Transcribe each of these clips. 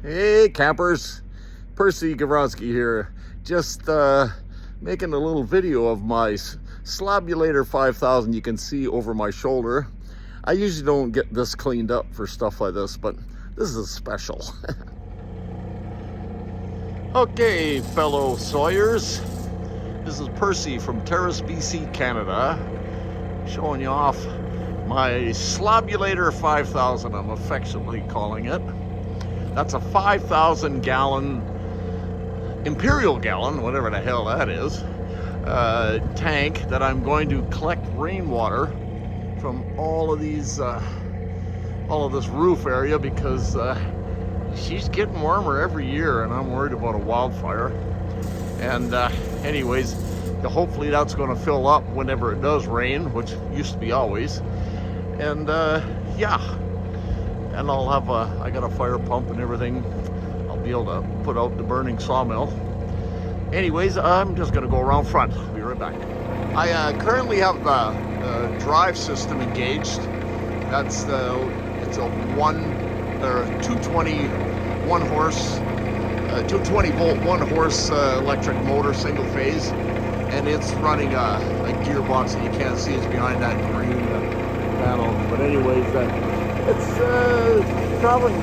Hey campers, Percy Gavronsky here. Just making a little video of my Slabulator 5000 you can see over my shoulder. I usually don't get this cleaned up for stuff like this, but this is special. Okay, fellow Sawyers, this is Percy from Terrace, BC, Canada, showing you off my Slabulator 5000, I'm affectionately calling it. That's a 5,000 gallon, imperial gallon, whatever the hell that is, tank that I'm going to collect rainwater from all of these, all of this roof area, because she's getting warmer every year and I'm worried about a wildfire. And anyways, hopefully that's going to fill up whenever it does rain, which used to be always. And yeah. And I'll have I got a fire pump and everything. I'll be able to put out the burning sawmill. Anyways, I'm just gonna go around front. I'll be right back. I currently have the drive system engaged. That's it's a 220 volt 1 horse electric motor, single phase, and it's running a gearbox that you can't see. It's behind that green panel. But anyways, it's traveling a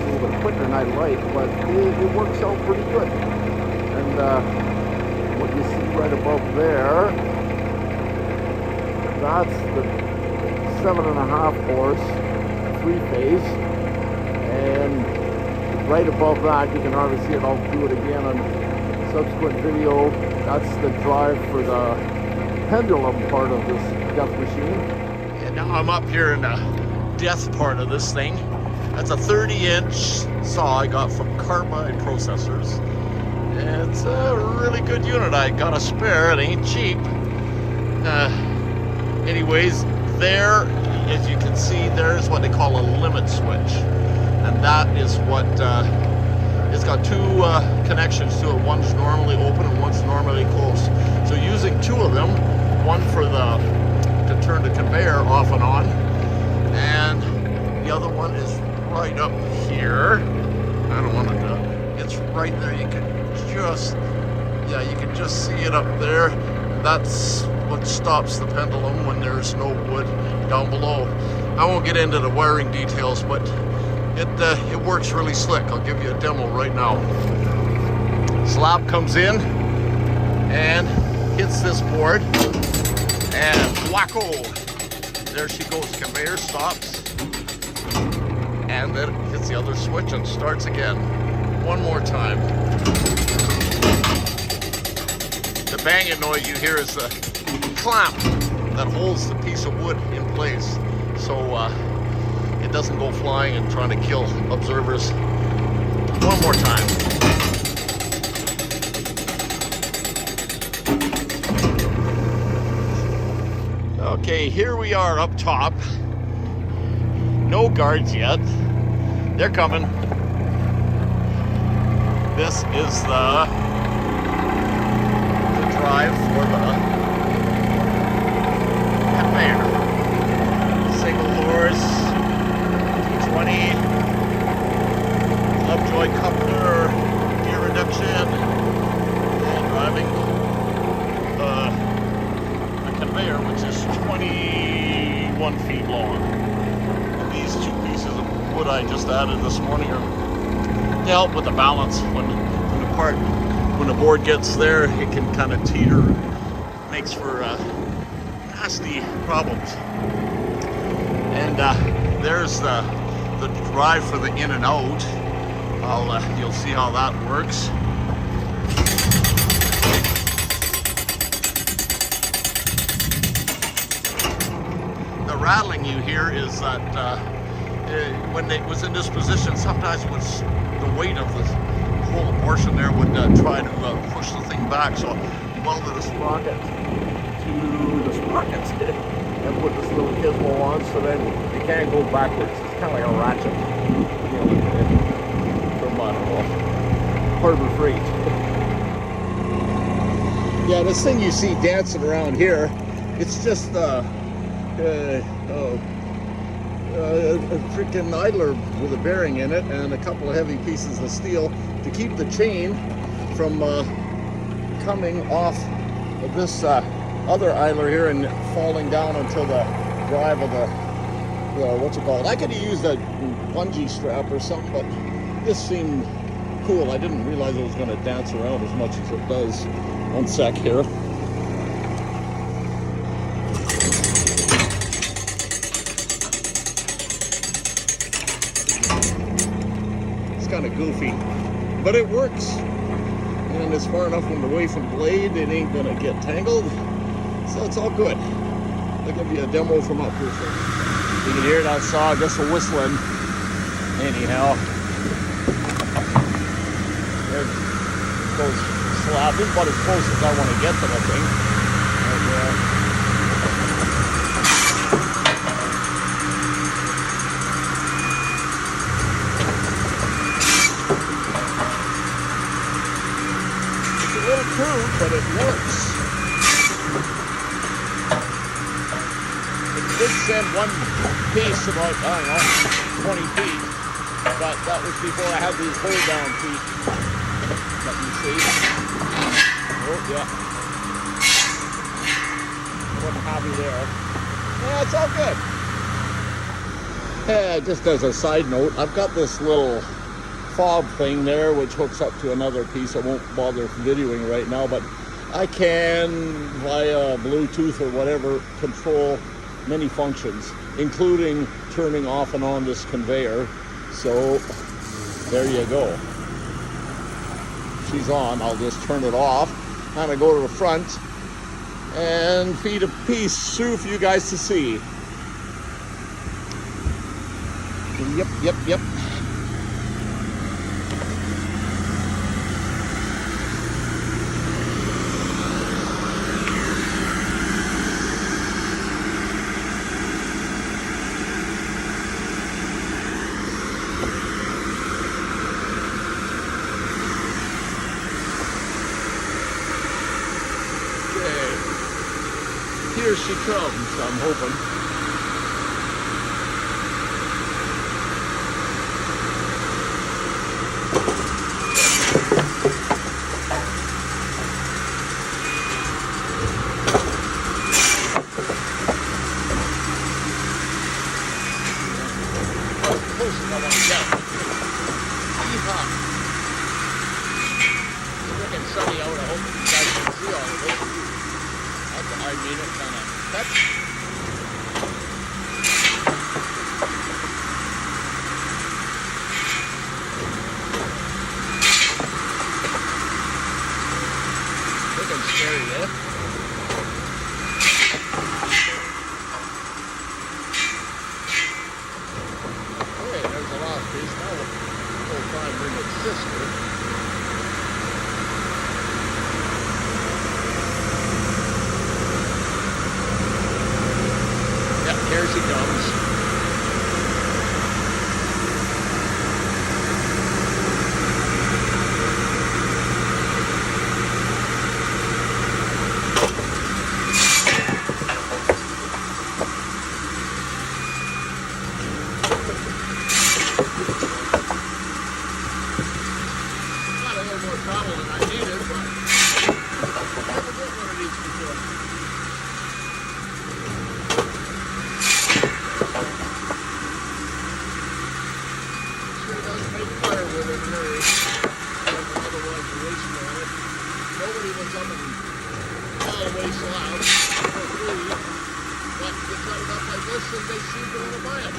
little bit quicker than I'd like, but it works out pretty good. And what you see right above there, that's the 7.5 horse 3-phase. And right above that, you can hardly see it. I'll do it again on subsequent video. That's the drive for the pendulum part of this death machine. And now I'm up here in the death part of this thing. That's a 30-inch saw I got from Carbide Processors. It's a really good unit. I got a spare. It ain't cheap. Anyways, there, as you can see, there's what they call a limit switch, and that is what it's got two connections to it. One's normally open and one's normally closed. So using two of them, one for to turn the conveyor off and on, and the other one is right up here. I don't want to do it. It's right there. You can just, yeah, you can just see it up there. That's what stops the pendulum when there's no wood down below. I won't get into the wiring details, but it works really slick. I'll give you a demo right now. Slab comes in and hits this board, and wacko! There she goes. Conveyor stops, and then it hits the other switch and starts again. One more time. The banging noise you hear is the clamp that holds the piece of wood in place, so it doesn't go flying and trying to kill observers. One more time. Okay, here we are up top. No guards yet. They're coming. This is the drive for the conveyor. Single horse, T20, Lovejoy coupler, gear reduction, and driving the conveyor, which is 21 feet long. And these two pieces of wood I just added this morning are to help with the balance. When the board gets there, it can kind of teeter. Makes for nasty problems. And there's the drive for the in and out. You'll see how that works. The rattling you hear is that when it was in this position, sometimes it was the weight of the whole portion there would try to push the thing back. So I welded a sprocket to the sprockets and put this little gizmo on, so then it can't go backwards. It's kind of like a ratchet, you know, from Harbor Freight. Yeah, this thing you see dancing around here, it's just a freaking idler with a bearing in it and a couple of heavy pieces of steel to keep the chain from coming off of this other idler here and falling down until the drive of the what's it called? I could have used a bungee strap or something, but this seemed cool. I didn't realize it was going to dance around as much as it does. One sec here. It's kind of goofy, but it works. And it's far enough away from the blade, it ain't going to get tangled. So it's all good. I'll give you a demo from up here. You can hear that saw just whistling. Anyhow, there goes slab. This is about as close as I want to get to the thing. Right there. It's a little crude, but it works. Did send one piece about, I don't know, 20 feet, but that was before I had these hold down feet. Let me see. Oh, yeah. Wasn't happy there. Yeah, it's all good. Yeah, just as a side note, I've got this little fob thing there which hooks up to another piece. I won't bother videoing right now, but I can, via Bluetooth or whatever, control many functions, including turning off and on this conveyor. So there you go. She's on. I'll just turn it off and I go to the front and feed a piece through for you guys to see. Yep. Here she comes, I'm hoping. Close as I want to get. Yeehaw. It's freaking sunny out. I hope you guys can see all of it. I mean it kind of touch. Looking scary there. Okay, there's a last piece. Now we'll try and bring its sister. Here she comes. Got a little more trouble than I needed, but I never did one of these before. Nobody was up and all the way slab for free, but you cut it up like this and they seem to want to buy it.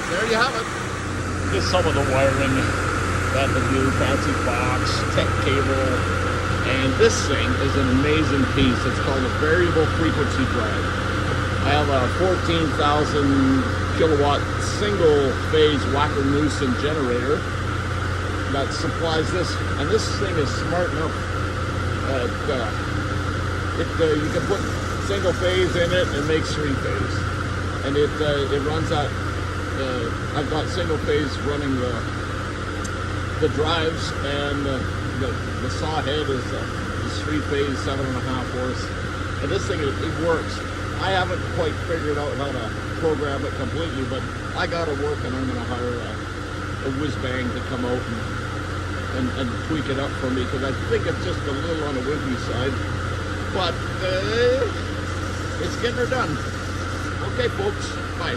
There you have it. Just some of the wiring. Got the new fancy box, tech cable, and this thing is an amazing piece. It's called a variable frequency drive. I have a 14,000 kilowatt single phase Wacker-Neuson generator that supplies this, and this thing is smart enough that you can put single phase in it and makes 3 phase. and it runs at I've got single phase running the drives, and the saw head is 3-phase 7.5 horse, and this thing it works. I haven't quite figured out how to program it completely, but I got to work, and I'm going to hire a whiz bang to come out and tweak it up for me, because I think it's just a little on the wimpy side, but it's getting her done. Okay, folks, bye.